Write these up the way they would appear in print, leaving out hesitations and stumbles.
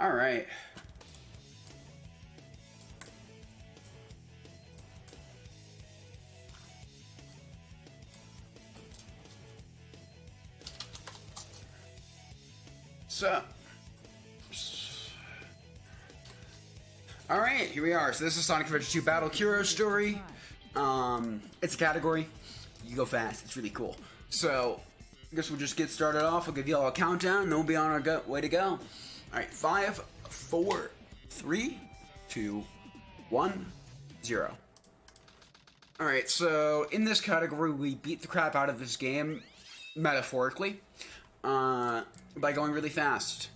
Alright. So, alright, here we are. So this is Sonic Adventure 2 Battle Hero Story. It's a category. You go fast. It's really cool. So, I guess we'll just get started off. We'll give you all a countdown, and then we'll be on our way to go. Alright, 5, 4, 3, 2, 1, 0. Alright, so in this category, we beat the crap out of this game, metaphorically, by going really fast.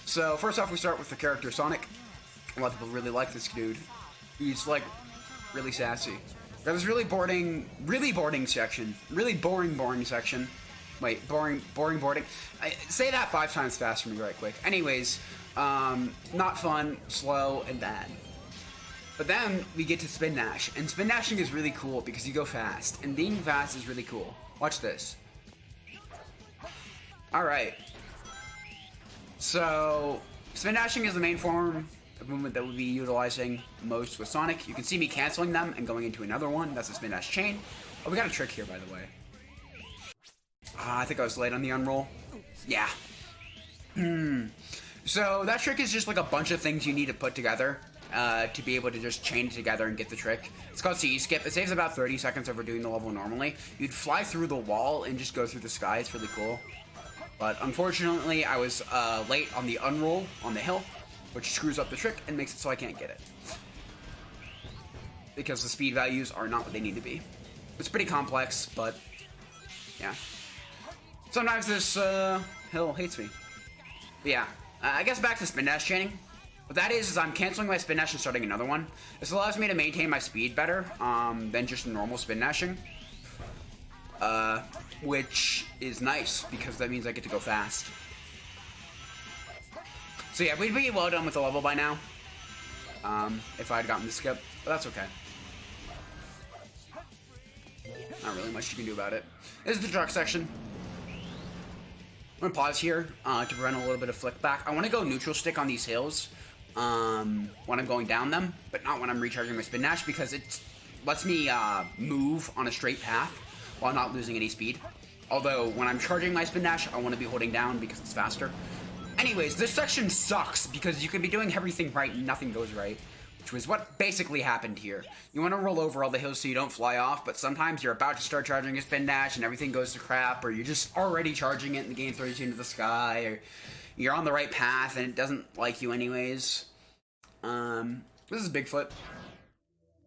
So, first off, we start with the character Sonic. A lot of people really like this dude. He's, like, really sassy. Got this really boring section. Really boring section. Wait, boring. Say that 5 times fast for me right quick. Anyways, not fun, slow, and bad. But then we get to Spin Dash, and Spin Dashing is really cool because you go fast, and being fast is really cool. Watch this. Alright. So, Spin Dashing is the main form of movement that we'll be utilizing most with Sonic. You can see me canceling them and going into another one. That's a Spin Dash chain. Oh, we got a trick here, by the way. I think I was late on the unroll. Yeah. So, that trick is just like a bunch of things you need to put together to be able to just chain it together and get the trick. It's called C-Skip. It saves about 30 seconds over doing the level normally. You'd fly through the wall and just go through the sky. It's really cool. But unfortunately, I was late on the unroll on the hill, which screws up the trick and makes it so I can't get it. Because the speed values are not what they need to be. It's pretty complex, but yeah. Sometimes this hill hates me. But yeah, I guess back to Spin Dash chaining. What that is I'm canceling my Spin Dash and starting another one. This allows me to maintain my speed better than just normal Spin Dashing. Which is nice, because that means I get to go fast. So yeah, we'd be well done with the level by now. If I had gotten the skip, but that's okay. Not really much you can do about it. This is the truck section. I'm gonna pause here to prevent a little bit of flick back. I want to go neutral stick on these hills when I'm going down them, but not when I'm recharging my Spin Dash, because it lets me move on a straight path while not losing any speed. Although, when I'm charging my Spin Dash, I want to be holding down because it's faster. Anyways, this section sucks because you can be doing everything right and nothing goes right, which was what basically happened here. You want to roll over all the hills so you don't fly off, but sometimes you're about to start charging a Spin Dash and everything goes to crap, or you're just already charging it and the game throws you into the sky, or you're on the right path and it doesn't like you anyways. This is Bigfoot.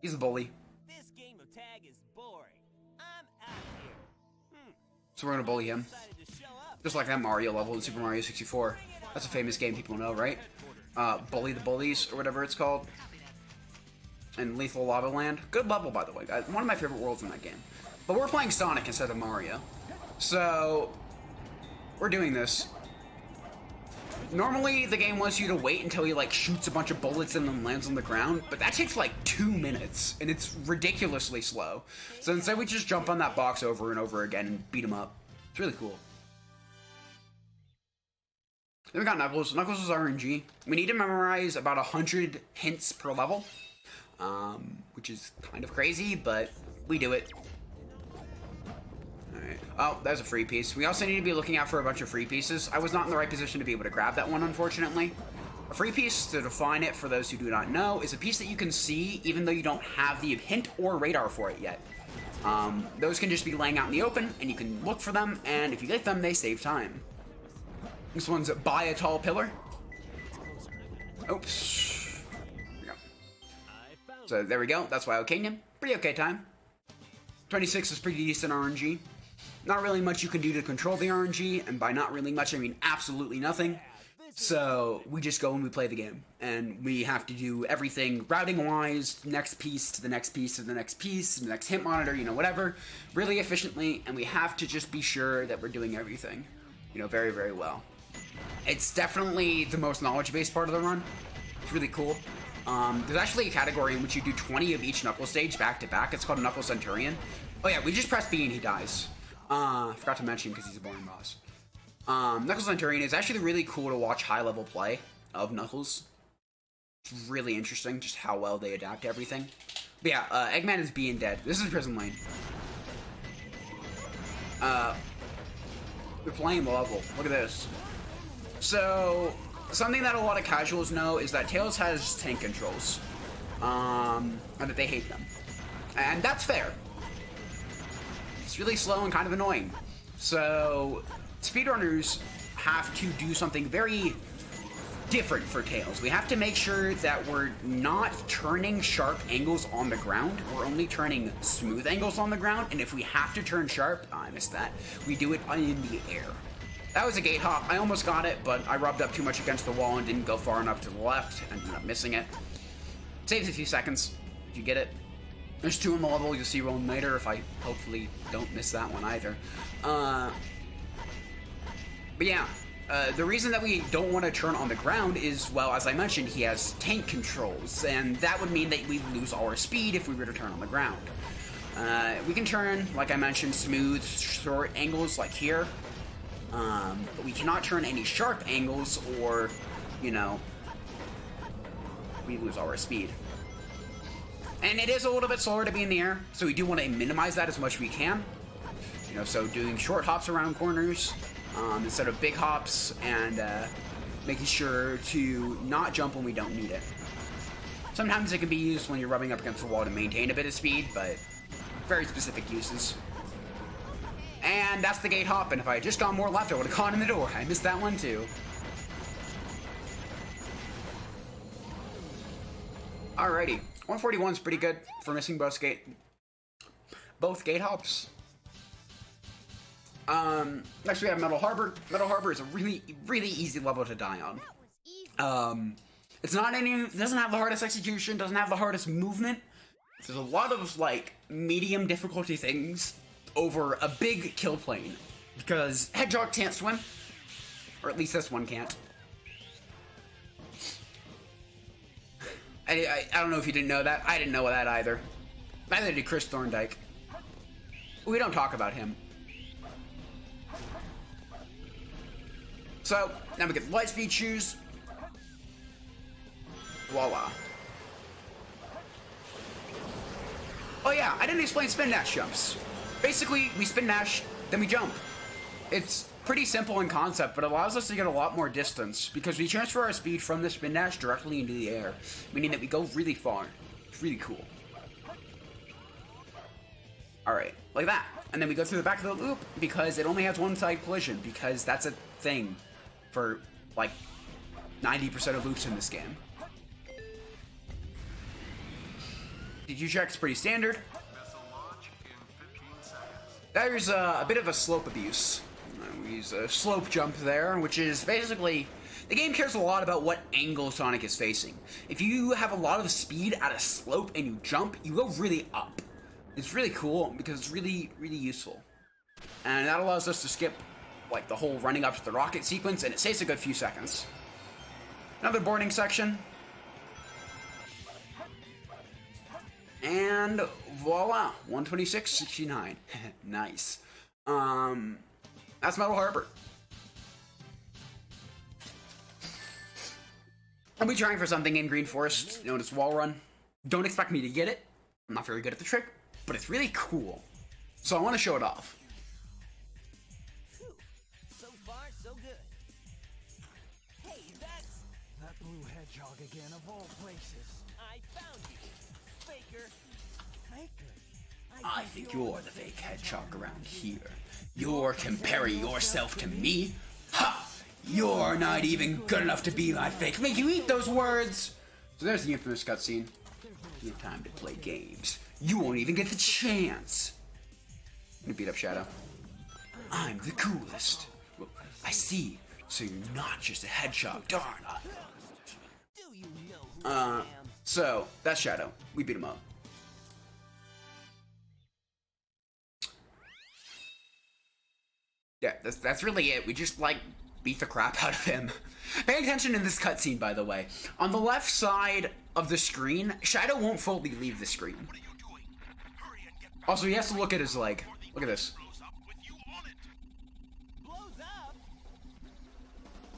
He's a bully. This game of tag is boring. I'm out here. So we're gonna bully him. Just like that Mario level in Super Mario 64. That's a famous game people know, right? Bully the Bullies, or whatever it's called. And Lethal Lava Land. Good level, by the way. One of my favorite worlds in that game. But we're playing Sonic instead of Mario. So, we're doing this. Normally, the game wants you to wait until he, like, shoots a bunch of bullets and then lands on the ground, but that takes, like, 2 minutes, and it's ridiculously slow. So instead, we just jump on that box over and over again and beat him up. It's really cool. Then we got Knuckles. Knuckles is RNG. We need to memorize about 100 hints per level, which is kind of crazy, but we do it. Alright. Oh, that's a free piece. We also need to be looking out for a bunch of free pieces. I was not in the right position to be able to grab that one, unfortunately. A free piece, to define it for those who do not know, is a piece that you can see even though you don't have the hint or radar for it yet. Those can just be laying out in the open, and you can look for them, and if you get them, they save time. This one's by a tall pillar. Oops. There we go. So there we go. That's Wild Canyon. Pretty okay time. 26 is pretty decent RNG. Not really much you can do to control the RNG, and by not really much, I mean absolutely nothing. So we just go and we play the game, and we have to do everything routing-wise, next piece to the next piece to the next piece, the next hint monitor, you know, whatever, really efficiently, and we have to just be sure that we're doing everything, you know, very, very well. It's definitely the most knowledge-based part of the run. It's really cool. There's actually a category in which you do 20 of each Knuckles stage back-to-back. It's called Knuckles Centurion. Oh yeah, we just press B and he dies. I forgot to mention because he's a boring boss. Knuckles Centurion is actually really cool to watch high-level play. of Knuckles. It's really interesting just how well they adapt to everything. But yeah, Eggman is being dead. This is Prison Lane. We're playing the level. Look at this. So, something that a lot of casuals know is that Tails has tank controls. And that they hate them. And that's fair. It's really slow and kind of annoying. So, speedrunners have to do something very different for Tails. We have to make sure that we're not turning sharp angles on the ground. We're only turning smooth angles on the ground. And if we have to turn sharp, I missed that, we do it in the air. That was a gate hop. I almost got it, but I rubbed up too much against the wall and didn't go far enough to the left. I ended up missing it. Saves a few seconds if you get it. There's 2 in the level. You'll see one later if I hopefully don't miss that one either. But yeah, the reason that we don't want to turn on the ground is, well, as I mentioned, he has tank controls, and that would mean that we lose all our speed if we were to turn on the ground. We can turn, like I mentioned, smooth, short angles like here, but we cannot turn any sharp angles or, you know, we lose all our speed. And it is a little bit slower to be in the air, so we do want to minimize that as much as we can. You know, so doing short hops around corners instead of big hops, and making sure to not jump when we don't need it. Sometimes it can be used when you're rubbing up against the wall to maintain a bit of speed, but very specific uses. And that's the gate hop, and if I had just gone more left, I would have gone in the door. I missed that one too. Alrighty, 141 is pretty good for missing both gate hops. Next we have Metal Harbor. Metal Harbor is a really easy level to die on. It doesn't have the hardest execution, doesn't have the hardest movement. There's a lot of, like, medium difficulty things over a big kill plane. Because Hedgehog can't swim. Or at least this one can't. I don't know if you didn't know that. I didn't know that either. Neither did Chris Thorndike. We don't talk about him. So, now we get the Lightspeed shoes. Voila. Oh yeah, I didn't explain spin dash jumps. Basically, we spin dash, then we jump. It's pretty simple in concept, but allows us to get a lot more distance because we transfer our speed from the spin dash directly into the air, meaning that we go really far. It's really cool. Alright, like that. And then we go through the back of the loop because it only has one side collision, because that's a thing for, like, 90% of loops in this game. DQ check's pretty standard. There's a bit of a slope abuse. We use a slope jump there, which is basically, the game cares a lot about what angle Sonic is facing. If you have a lot of speed at a slope and you jump, you go really up. It's really cool because it's really useful. And that allows us to skip, like, the whole running up to the rocket sequence, and it saves a good few seconds. Another boarding section. And voila, 126.69. Nice. That's Metal Harbor. I'll be trying for something in Green Forest known as Wall Run. Don't expect me to get it. I'm not very good at the trick, but it's really cool. So I want to show it off. So far, so good. Hey, that's that blue hedgehog again, of all places. I found you, faker. I think you're the fake hedgehog around here. You're comparing yourself to me? Ha! You're not even good enough to be my fake. Make you eat those words! So there's the infamous cutscene. No time to play games. You won't even get the chance. I'm gonna beat up Shadow. I'm the coolest. Well, I see. So you're not just a hedgehog, darn. Do you know who I am? So that's Shadow. We beat him up. Yeah, that's really it. We just, like, beat the crap out of him. Pay attention in this cutscene, by the way. On the left side of the screen, Shadow won't fully leave the screen. Also, he has to look at his leg. Look at this. Blows up.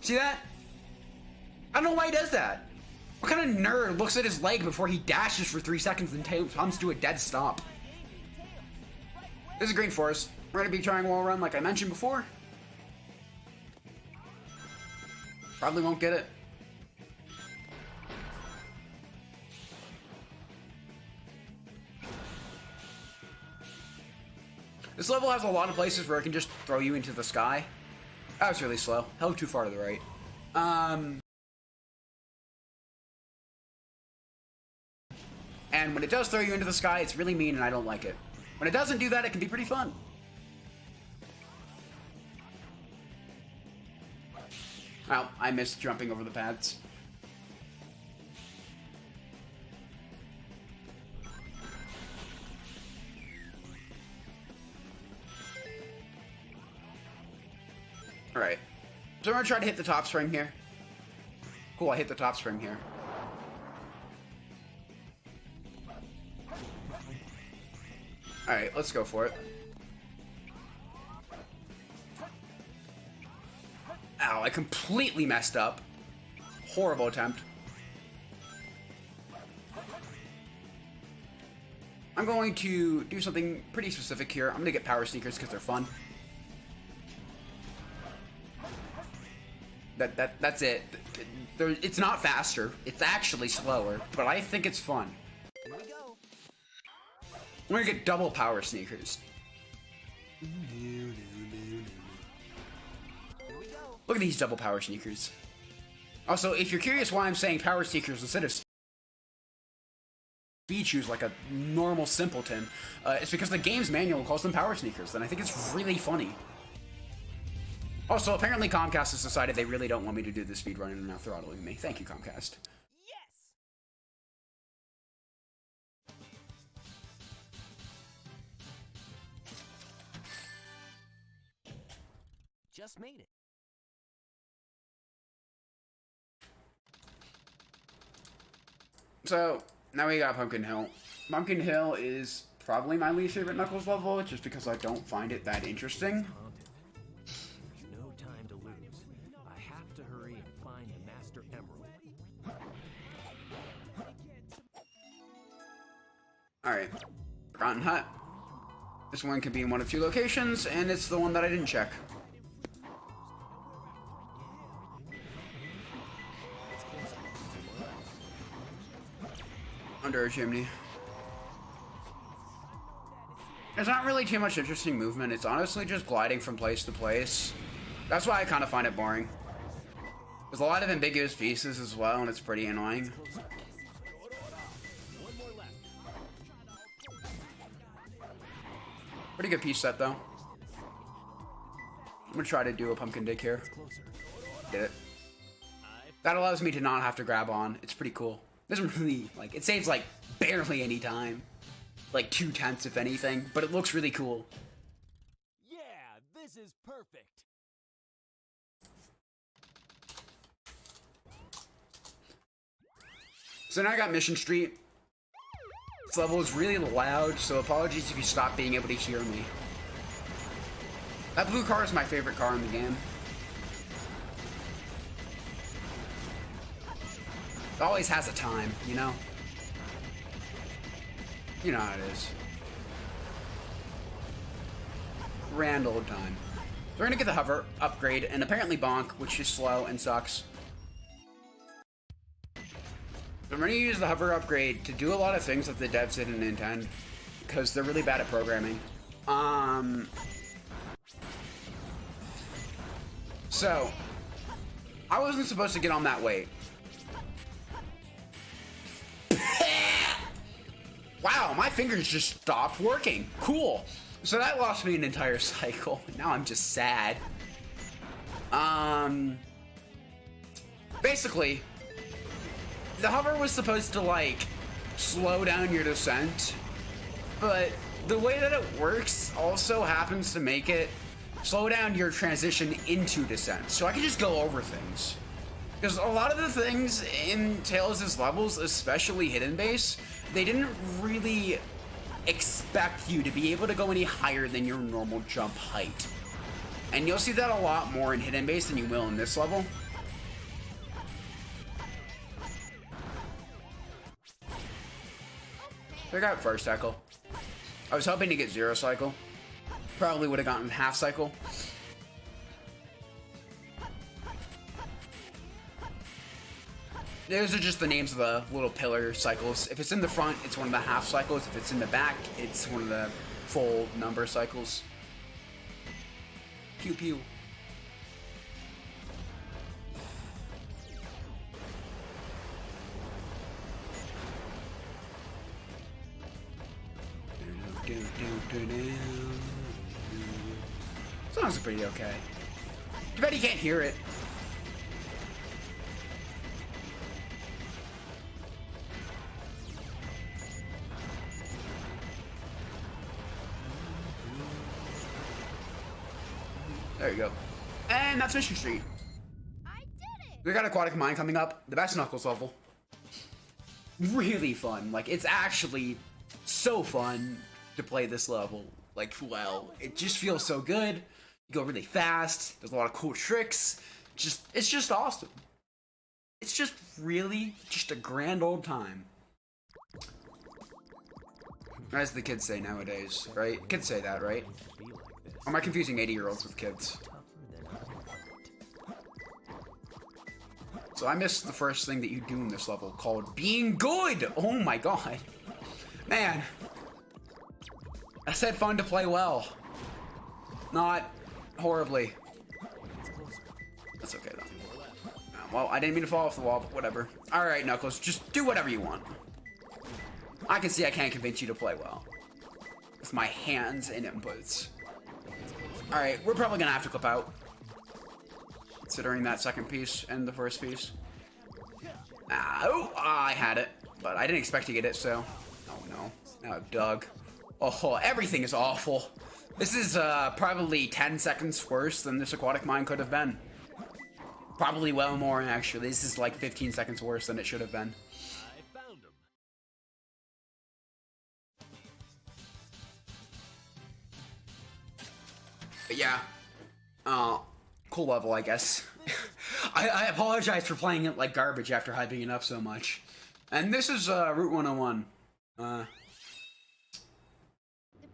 See that? I don't know why he does that. What kind of nerd looks at his leg before he dashes for 3 seconds and comes to a dead stop? This is green forest. We're going to be trying wall run like I mentioned before. Probably won't get it. This level has a lot of places where it can just throw you into the sky. That was really slow. Hell too far to the right. And when it does throw you into the sky, it's really mean and I don't like it. When it doesn't do that, it can be pretty fun. Well, I missed jumping over the paths. Alright. So I'm gonna try to hit the top spring here. Cool, I hit the top spring here. Alright, let's go for it. Ow, I completely messed up. Horrible attempt. I'm going to do something pretty specific here. I'm gonna get power sneakers because they're fun. That's it. It's not faster. It's actually slower, but I think it's fun. Here we go. We're gonna get double power sneakers. Here we go. Look at these double power sneakers. Also, if you're curious why I'm saying power sneakers instead of speed shoes like a normal simpleton, it's because the game's manual calls them power sneakers, and I think it's really funny. Also, apparently Comcast has decided they really don't want me to do the speedrun and are now throttling me. Thank you, Comcast. Yes. Just made it. So, now we got Pumpkin Hill. Pumpkin Hill is probably my least favorite Knuckles level, just because I don't find it that interesting. There's no time to lose. I have to hurry and find the Master Emerald. Alright. Forgotten Hut. This one could be in one of two locations, and it's the one that I didn't check. Under a chimney. There's not really too much interesting movement. It's honestly just gliding from place to place. That's why I kind of find it boring. There's a lot of ambiguous pieces as well, and it's pretty annoying. Pretty good piece set, though. I'm gonna try to do a pumpkin dig here. Did it. That allows me to not have to grab on. It's pretty cool. Doesn't really, like, it saves, like, barely any time. Like, 2/10 if anything, but it looks really cool. Yeah, this is perfect. So now I got Mission Street. This level is really loud, so apologies if you stop being able to hear me. That blue car is my favorite car in the game. It always has a time, you know? You know how it is. Grand old time. So we're gonna get the hover upgrade, and apparently bonk, which is slow and sucks. So I'm gonna use the hover upgrade to do a lot of things that the devs didn't intend, because they're really bad at programming. So, I wasn't supposed to get on that weight. Wow, my fingers just stopped working. Cool. So that lost me an entire cycle. Now I'm just sad. Basically, the hover was supposed to, like, slow down your descent, but the way that it works also happens to make it slow down your transition into descent. So I can just go over things. Because a lot of the things in Tails' levels, especially Hidden Base, they didn't really expect you to be able to go any higher than your normal jump height. And you'll see that a lot more in Hidden Base than you will in this level. So I got first cycle. I was hoping to get zero cycle. Probably would have gotten half cycle. Those are just the names of the little pillar cycles. If it's in the front, it's one of the half cycles. If it's in the back, it's one of the full number cycles. Pew pew. Songs are pretty okay. Too bad you can't hear it. There you go. And that's Mission Street. I did it! We got Aquatic Mine coming up. The best Knuckles level. Really fun. Like, it's actually so fun to play this level. Like, well, it just feels so good. You go really fast. There's a lot of cool tricks. It's just awesome. It's just really just a grand old time. As the kids say nowadays, right? Kids say that, right? Or am I confusing 80-year-olds with kids? So I missed the first thing that you do in this level, called being good! Oh my god. Man. I said fun to play well. Not horribly. That's okay though. Well, I didn't mean to fall off the wall, but whatever. Alright, Knuckles, just do whatever you want. I can see I can't convince you to play well. With my hands and inputs. Alright, we're probably gonna have to clip out. Considering that second piece and the first piece. I had it. But I didn't expect to get it, so... Oh no. Now I've dug. Oh, everything is awful. This is probably 10 seconds worse than this Aquatic Mine could have been. Probably well more, actually. This is like 15 seconds worse than it should have been. I found him. But yeah. Cool level, I guess. I apologize for playing it like garbage after hyping it up so much. And this is Route 101. The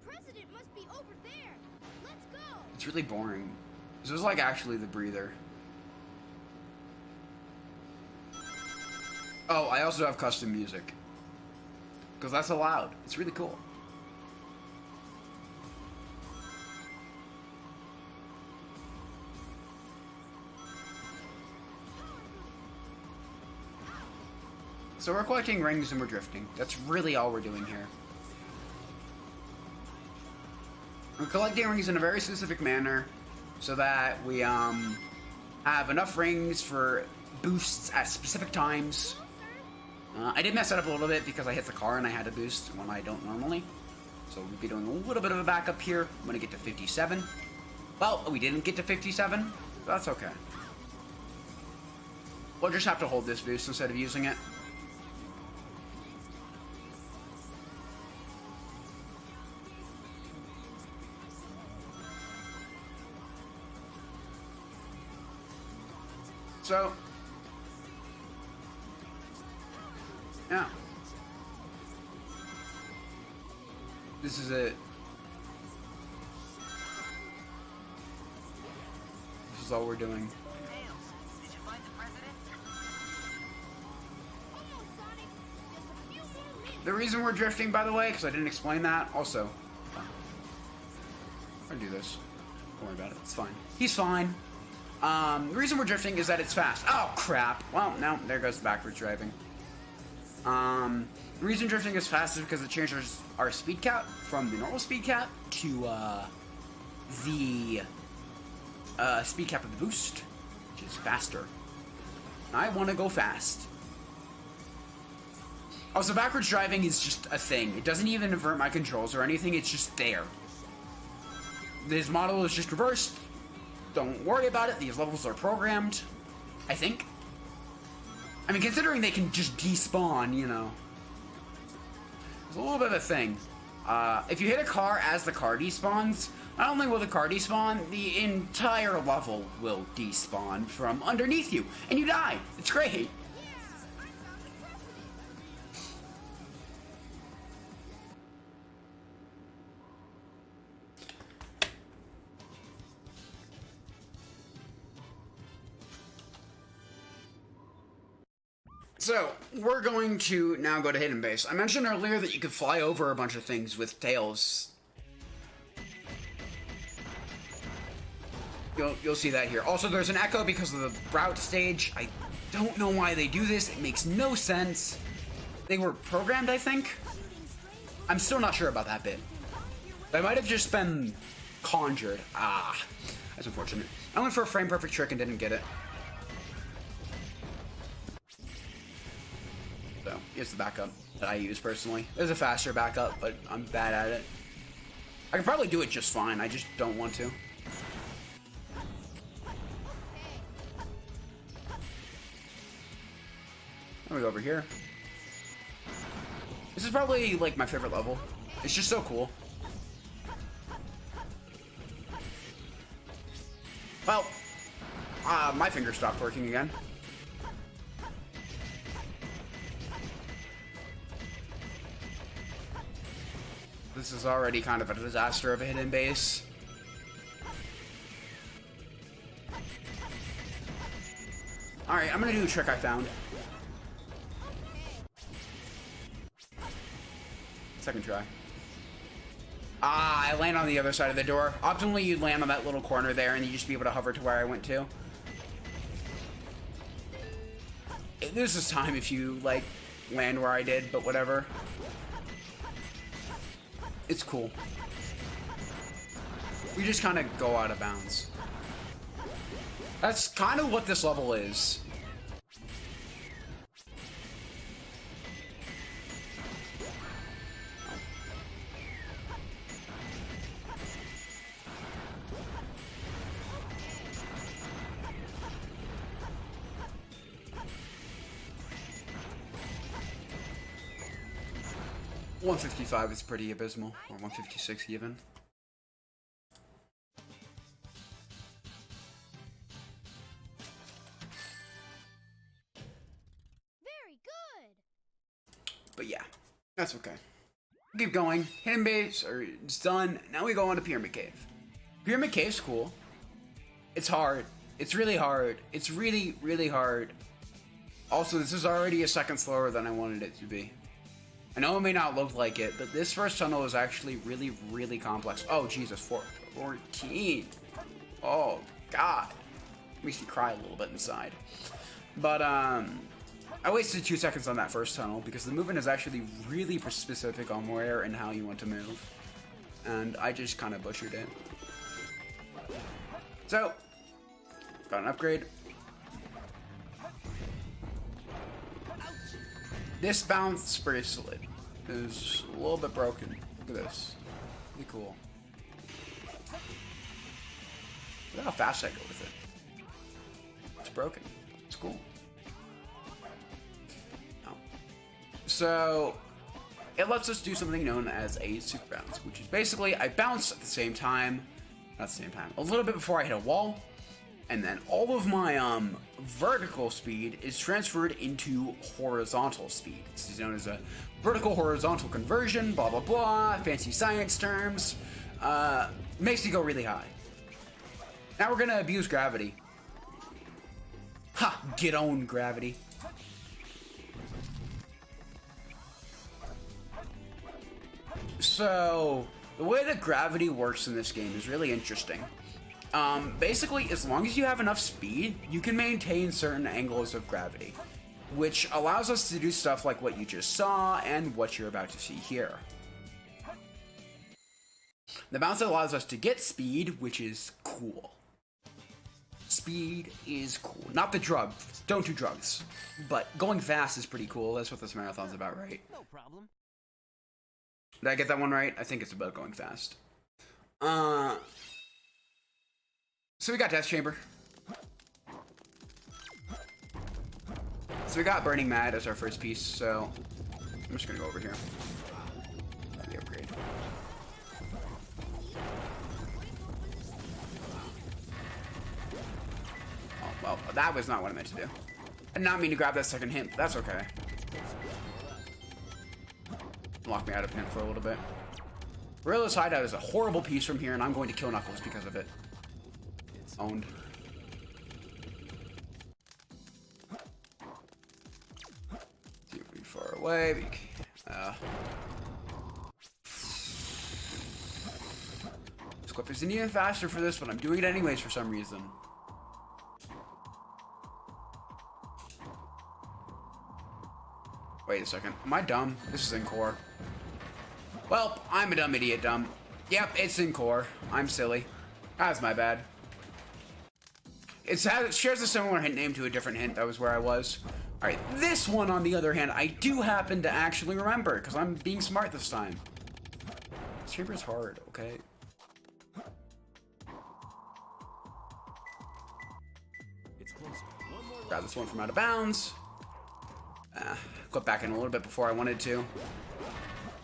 president must be over there. Let's go. It's really boring. This was like actually the breather. Oh, I also have custom music. Because that's allowed. It's really cool. So we're collecting rings and we're drifting. That's really all we're doing here. We're collecting rings in a very specific manner so that we have enough rings for boosts at specific times. I did mess it up a little bit because I hit the car and I had to boost when I don't normally. So we'll be doing a little bit of a backup here. I'm going to get to 57. Well, we didn't get to 57. But that's okay. We'll just have to hold this boost instead of using it. So, yeah. This is it. This is all we're doing. Did you find the president? Almost, Sonic. Just a few more minutes. The reason we're drifting, by the way, because I didn't explain that, also. I'll do this. Don't worry about it. It's fine. He's fine. The reason we're drifting is that it's fast. Oh, crap. Well, no, there goes the backwards driving. The reason drifting is fast is because it changes our speed cap from the normal speed cap to, the, speed cap of the boost, which is faster. I want to go fast. Also, backwards driving is just a thing. It doesn't even invert my controls or anything. It's just there. This model is just reversed. Don't worry about it. These levels are programmed, I think. I mean, considering they can just despawn, you know. It's a little bit of a thing. If you hit a car as the car despawns, not only will the car despawn, the entire level will despawn from underneath you, and you die. It's great. So, we're going to now go to Hidden Base. I mentioned earlier that you could fly over a bunch of things with tails. You'll see that here. Also, there's an echo because of the route stage. I don't know why they do this. It makes no sense. They were programmed, I think. I'm still not sure about that bit. They might have just been conjured. Ah, that's unfortunate. I went for a frame perfect trick and didn't get it. So, here's the backup that I use personally. There's a faster backup, but I'm bad at it. I can probably do it just fine. I just don't want to. Let me go over here. This is probably like my favorite level. It's just so cool. Well, my finger stopped working again. This is already kind of a disaster of a hidden base. Alright, I'm gonna do a trick I found. Second try. Ah, I land on the other side of the door. Optimally, you'd land on that little corner there, and you'd just be able to hover to where I went to. It loses time if you, like, land where I did, but whatever. It's cool. We just kind of go out of bounds. That's kind of what this level is. $155 is pretty abysmal, or 156 even. Very good. But yeah, that's okay. Keep going. Hidden base, or it's done. Now we go on to Pyramid Cave. Pyramid Cave's cool. It's hard. It's really hard. It's really, really hard. Also, this is already a second slower than I wanted it to be. I know it may not look like it, but this first tunnel is actually really, really complex. Oh, Jesus, 14. Oh, God. Makes me cry a little bit inside. But, I wasted 2 seconds on that first tunnel because the movement is actually really specific on where and how you want to move. And I just kind of butchered it. So, got an upgrade. This bounce bracelet is a little bit broken. Look at this. Pretty cool. Look at how fast I go with it. It's broken. It's cool. No. So, it lets us do something known as a super bounce, which is basically I bounce at the same time, not the same time, a little bit before I hit a wall, and then all of my vertical speed is transferred into horizontal speed. This is known as a vertical horizontal conversion, blah blah blah, fancy science terms. Makes you go really high. Now we're gonna abuse gravity. Ha! Get on, gravity. So, the way that gravity works in this game is really interesting. Basically, as long as you have enough speed, you can maintain certain angles of gravity, which allows us to do stuff like what you just saw and what you're about to see here. The bounce allows us to get speed, which is cool. Speed is cool. Not the drug. Don't do drugs. But going fast is pretty cool. That's what this marathon's about, right? No problem. Did I get that one right? I think it's about going fast. So we got Death Chamber. So we got Burning Mad as our first piece, so I'm just gonna go over here. The upgrade. Oh, well, that was not what I meant to do. I did not mean to grab that second hint, but that's okay. Lock me out of hint for a little bit. Gorilla's Hideout is a horrible piece from here, and I'm going to kill Knuckles because of it. Owned. away. Squip isn't even faster for this, but I'm doing it anyways for some reason. Wait a second. Am I dumb? This is in core. Well, I'm a dumb idiot dumb. Yep, it's in core. I'm silly. That's my bad. It shares a similar hint name to a different hint. That was where I was. Alright, this one, on the other hand, I do happen to actually remember, because I'm being smart this time. This chamber's hard, okay? It's closer. One more Grab this one from out of bounds. Clip back in a little bit before I wanted to.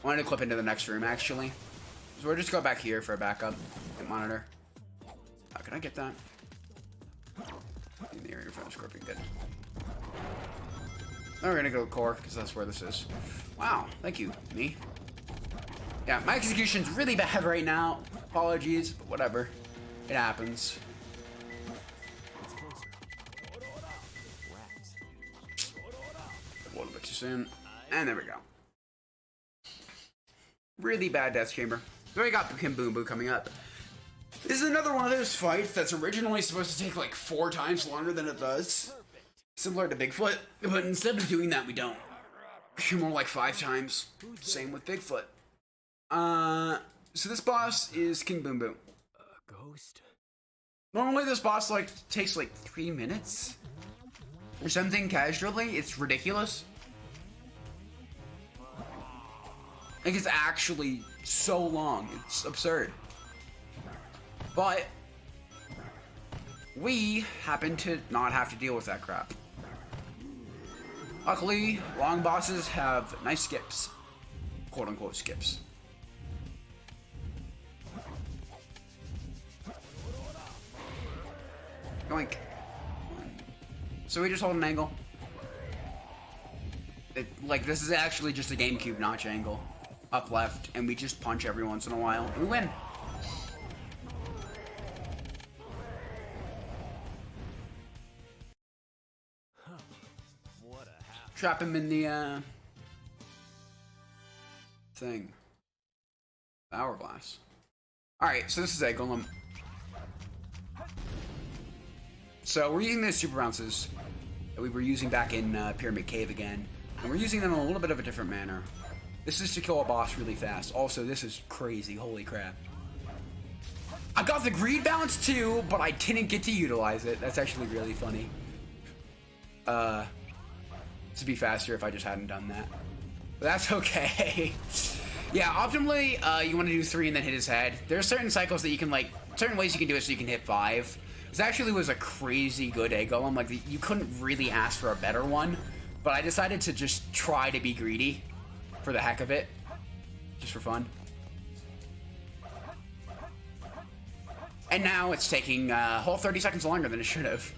I wanted to clip into the next room, actually. So we'll just go back here for a backup. Hit monitor. Can I get that? In the area for the scorpion, good. Now we're gonna go core, because that's where this is. Wow, thank you, me. Yeah, my execution's really bad right now. Apologies, but whatever. It happens. It's closer. Rats. A little bit too soon. And there we go. Really bad death chamber. So we got Kim Boom Boo coming up. This is another one of those fights that's originally supposed to take like 4 times longer than it does. Similar to Bigfoot, but instead of doing that, we don't. More like 5 times. Same with Bigfoot. So this boss is King Boom Boom. A ghost? Normally this boss like takes like 3 minutes or something casually. It's ridiculous. Like it's actually so long. It's absurd. But we happen to not have to deal with that crap. Luckily, long bosses have nice skips. Quote unquote skips. Yoink. So we just hold an angle. Like this is actually just a GameCube notch angle. Up left, and we just punch every once in a while, and we win. What a half. Trap him in the thing. Hourglass. Alright, so this is Egg Golem. So we're using the super bounces that we were using back in Pyramid Cave again, and we're using them in a little bit of a different manner. This is to kill a boss really fast. Also, this is crazy. Holy crap. I got the greed bounce too, but I didn't get to utilize it. That's actually really funny. To be faster if I just hadn't done that. But that's okay. Yeah, optimally, you want to do 3 and then hit his head. There are certain cycles that you can, like, certain ways you can do it so you can hit 5. This actually was a crazy good egg golem. Like, you couldn't really ask for a better one. But I decided to just try to be greedy. For the heck of it. Just for fun. And now it's taking a whole 30 seconds longer than it should have.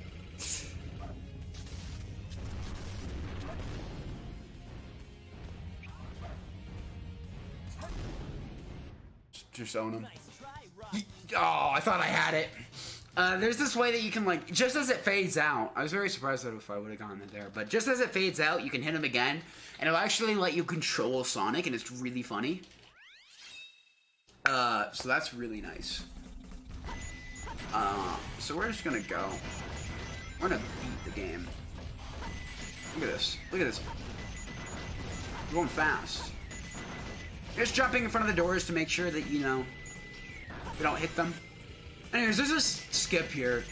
Just own him. Oh, I thought I had it. There's this way that you can, like, just as it fades out, I was very surprised that if I would have gotten it there, but just as it fades out, you can hit him again, and it'll actually let you control Sonic, and it's really funny. So that's really nice. So we're just gonna go. We're gonna beat the game. Look at this. Look at this. We're going fast. Just jumping in front of the doors to make sure that, you know, we don't hit them. Anyways, there's this skip here.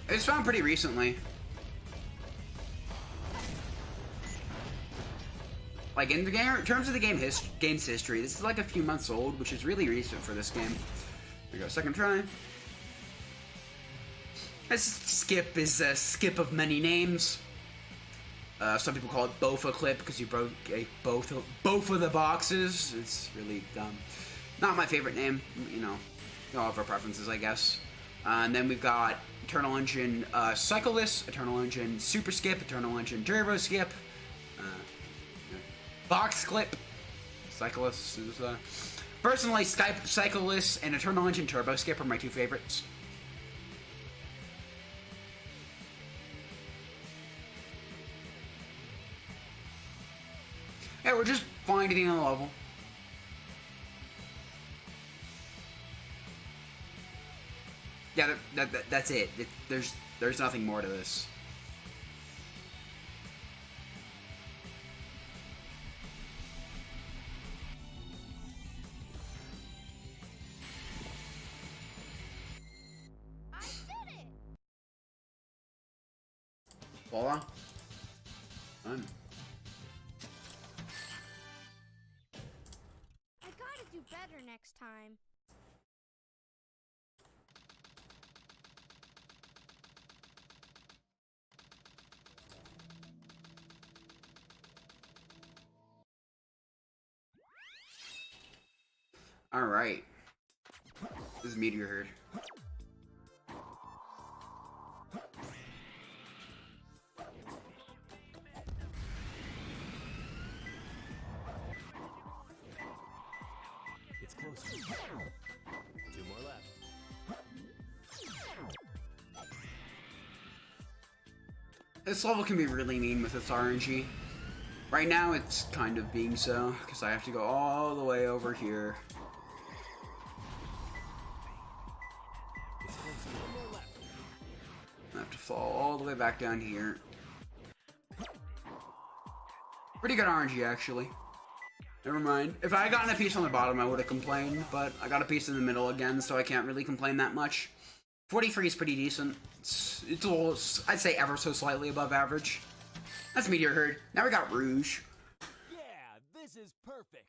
It's found pretty recently. Like, in the game, in terms of the game's history, this is like a few months old, which is really recent for this game. There we go, second try. This skip is a skip of many names. Some people call it Bofa Clip because you broke both of the boxes. It's really dumb. Not my favorite name, you know. All of our preferences, I guess. And then we've got Eternal Engine Cyclist, Eternal Engine Super Skip, Eternal Engine Turbo Skip, Box Clip. Cyclist is personally Cyclist and Eternal Engine Turbo Skip are my 2 favorites. Yeah, we're just finding the level. Yeah, that's it. There's nothing more to this. I did it! Voila. Done. I gotta do better next time. Alright. This is Meteor Herd. It's close. 2 more left. This level can be really mean with its RNG. Right now, it's kind of being so, because I have to go all the way over here. It's close. 1 more left. I have to fall all the way back down here. Pretty good RNG, actually. Never mind. If I had gotten a piece on the bottom, I would have complained, but I got a piece in the middle again, so I can't really complain that much. 43 is pretty decent. It's a little, I'd say, ever so slightly above average. That's Meteor Herd. Now we got Rouge. Yeah, this is perfect.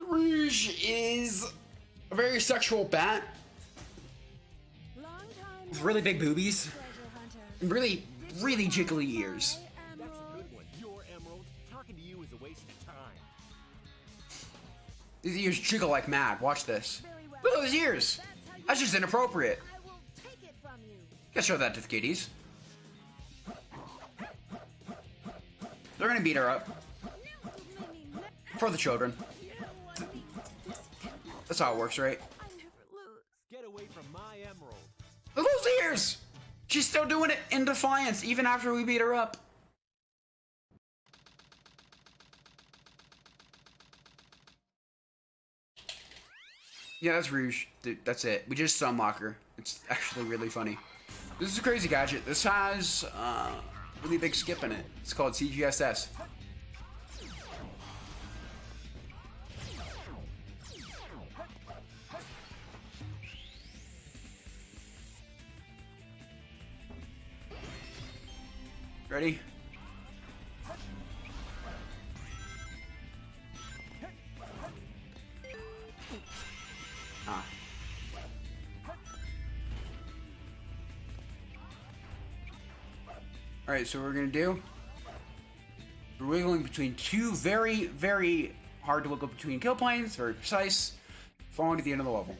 Rouge is a very sexual bat Long time with really big boobies treasure hunter. and really, really jiggly ears. That's a good one. Your Emerald. Talking to you is a waste of time. These ears jiggle like mad. Watch this. Look at those ears. That's just inappropriate. I will take it from you. Gotta show that to the kiddies. They're gonna beat her up. For the children. That's how it works, right? I never lose. Get away from my Emerald. Look at those ears! She's still doing it in defiance, even after we beat her up. Yeah, that's Rouge. Dude, that's it. We just unlock her. It's actually really funny. This is a crazy gadget. This has really big skip in it. It's called CGSS. Ready? Ah. Alright, so what we're gonna do, we're wiggling between two very, very hard to wiggle between kill planes, very precise, falling to the end of the level.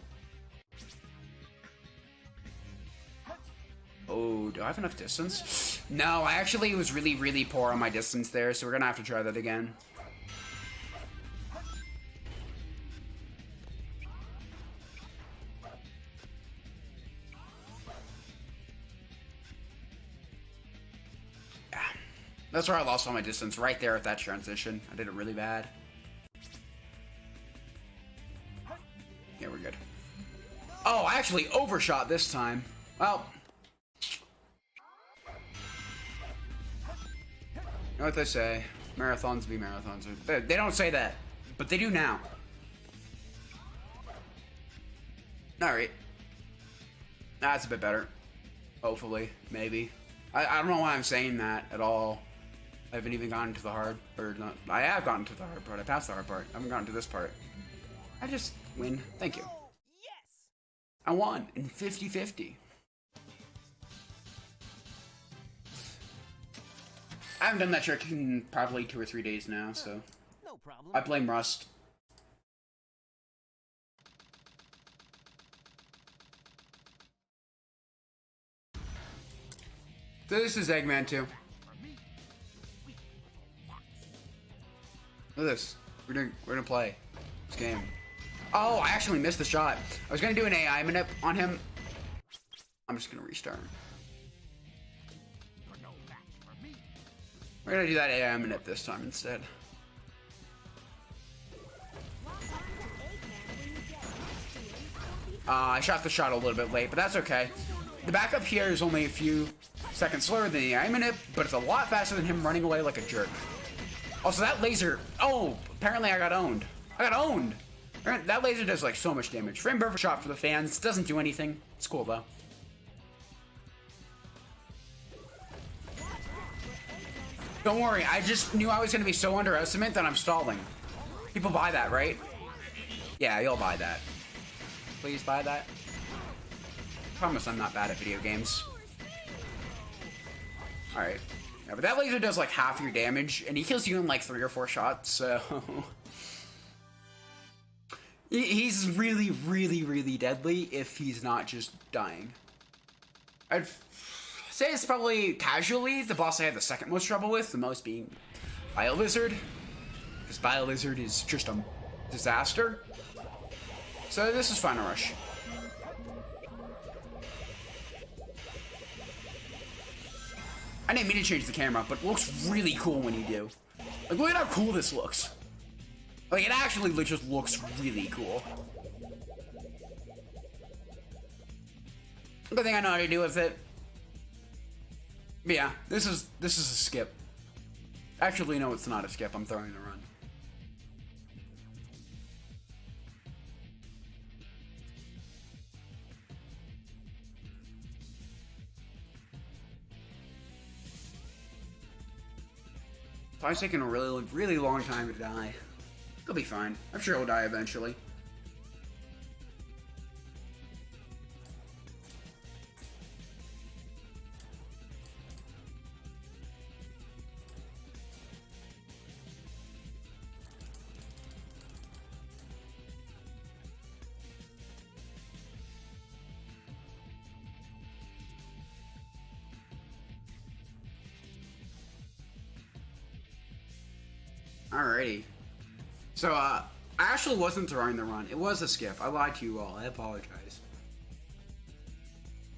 Oh, do I have enough distance? No, I actually was really, really poor on my distance there, so we're gonna have to try that again. Yeah, that's where I lost all my distance, right there at that transition. I did it really bad. Yeah, we're good. Oh, I actually overshot this time. Well, you know what they say? Marathons be marathons. They don't say that, but they do now. Alright. That's a bit better. Hopefully. Maybe. I don't know why I'm saying that at all. I haven't even gotten to the hard, or not. I have gotten to the hard part. I passed the hard part. I haven't gotten to this part. I just win. Thank you. Yes! I won in 50-50. I haven't done that trick in probably 2 or 3 days now, so No problem. I blame Rust. This is Eggman 2. Look at this. We're gonna play this game. Oh, I actually missed the shot. I was gonna do an AI manip on him. I'm just gonna restart. We're gonna do that AI minute this time instead. I shot the shot a little bit late, but that's okay. The backup here is only a few seconds slower than the AI minute, but it's a lot faster than him running away like a jerk. Also, that laser... Oh, apparently I got owned. I got owned! That laser does, like, so much damage. Frame perfect shot for the fans. Doesn't do anything. It's cool, though. Don't worry, I just knew I was going to be so underestimated that I'm stalling. People buy that, right? Yeah, you'll buy that. Please buy that. Promise I'm not bad at video games. Alright. Yeah, but that laser does like half your damage, and he kills you in like 3 or 4 shots, so... He's really, really, really deadly if he's not just dying. I'd say it's probably casually the boss I had the second most trouble with, the most being Bio Lizard. Because Bio Lizard is just a disaster. So this is Final Rush. I didn't mean to change the camera, but it looks really cool when you do. Like, look at how cool this looks. Like, it actually just looks really cool. Good thing I know how to do with it. But yeah, this is a skip. Actually, no, it's not a skip. I'm throwing the run. Probably taking a really, really long time to die. He'll be fine. I'm sure he'll die eventually. Alrighty. So, I actually wasn't throwing the run. It was a skip. I lied to you all. I apologize.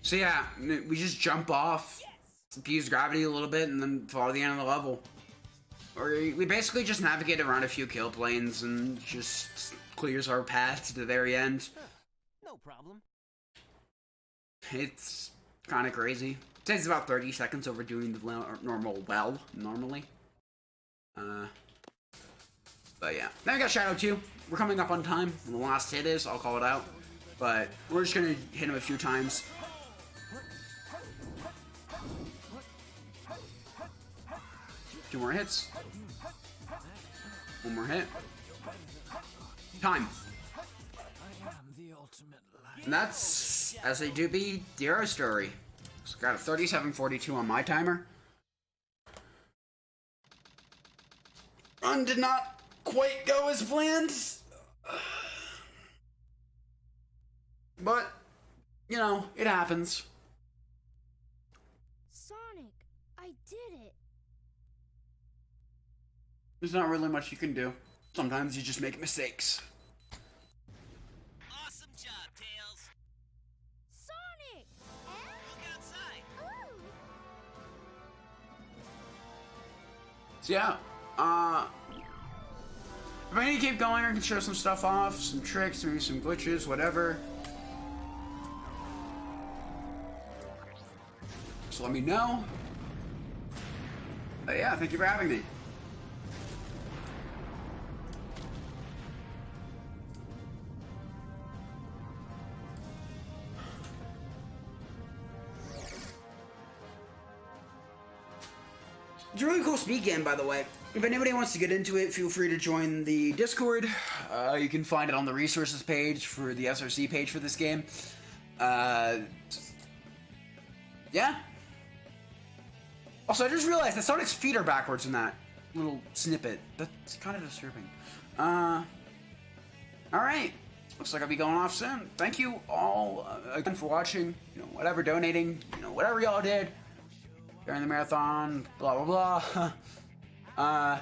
So yeah, we just jump off, abuse gravity a little bit, and then fall to the end of the level. Or we basically just navigate around a few kill planes and just clears our path to the very end. No problem. It's kind of crazy. It takes about 30 seconds over doing the normal normally. But yeah, then we got Shadow 2. We're coming up on time. When the last hit is, I'll call it out. But we're just gonna hit him a few times. Two more hits. One more hit. Time. And that's, as they do be, the Hero Story. So got a 37:42 on my timer. Run did not quite go as planned. But, you know, it happens. Sonic, I did it. There's not really much you can do. Sometimes you just make mistakes. Awesome job, Tails. Sonic! Look outside. Ooh. So yeah, if I need to keep going, I can show some stuff off, some tricks, maybe some glitches, whatever. Just let me know. But yeah, thank you for having me. It's a really cool speed game, by the way. If anybody wants to get into it, feel free to join the Discord. You can find it on the resources page for the SRC page for this game. Yeah. Also, I just realized that Sonic's feet are backwards in that little snippet. That's kind of disturbing. Alright. Looks like I'll be going off soon. Thank you all again for watching. You know, whatever, donating, you know, whatever y'all did during the marathon, blah, blah, blah.